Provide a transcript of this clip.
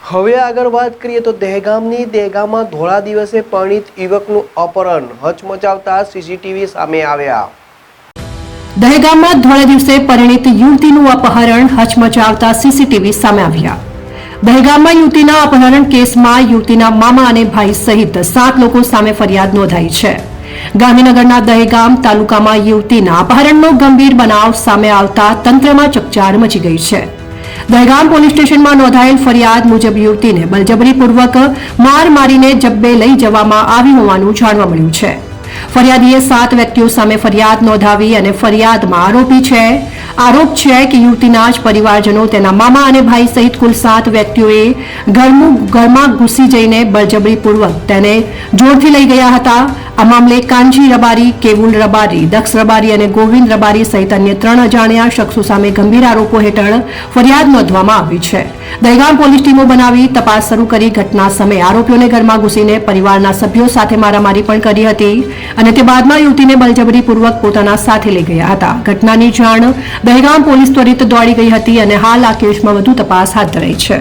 હવે આગળ વાત કરીએ તો દહેગામમાં ધોળા દિવસે પરિણીત યુવકનું અપહરણ હચમચાવતા સીસીટીવી સામે આવ્યા। દહેગામમાં ધોળા દિવસે પરિણીત યુવતીનું અપહરણ હચમચાવતા સીસીટીવી સામે આવ્યા। દહેગામમાં યુવતીના અપહરણ કેસમાં યુવતીના મામા અને ભાઈ સહિત 7 લોકો સામે ફરિયાદ નોંધાઈ છે। ગાંધીનગરના દહેગામ તાલુકામાં યુવતીના અપહરણનો ગંભીર બનાવ સામે આવતા તંત્રમાં ચકચાર મચી ગઈ છે। દહેગામ પોલીસ સ્ટેશનમાં નોંધાયેલ ફરિયાદ મુજબ યુવતીને બળજબરીપૂર્વક માર મારીને જબ્બે લઈ જવામાં આવી હોવાનું જાણવા મળ્યું છે। ફરિયાદીએ 7 વ્યક્તિઓ સામે ફરિયાદ નોંધાવી અને ફરિયાદમાં આરોપ છે કે યુવતીના જ પરિવારજનો તેના મામા અને ભાઈ સહિત કુલ 7 વ્યક્તિઓએ ઘરમાં ઘૂસી જઈને બળજબરીપૂર્વક તેને જોરથી લઈ ગયા હતા। આ મામલે કાનજી રબારી, કેવુલ રબારી, દક્ષ રબારી અને ગોવિંદ રબારી સહિત અન્ય 3 અજાણ્યા શખ્સો સામે ગંભીર આરોપો હેઠળ ફરિયાદ નોંધવામાં આવી છે। દહેગામ પોલીસ ટીમો બનાવી તપાસ શરૂ કરી ઘટના સમયે આરોપીઓને ઘરમાં ઘૂસીને પરિવારના સભ્યો સાથે મારામારી પણ કરી હતી અને તે બાદમાં યુવતીને બળજબરીપૂર્વક પોતાના સાથે લઈ ગયા હતા। ઘટનાની જાણ દહેગામ પોલીસ ત્વરિત દોડી ગઈ હતી અને હાલ આ કેસમાં વધુ તપાસ હાથ ધરાઈ છે।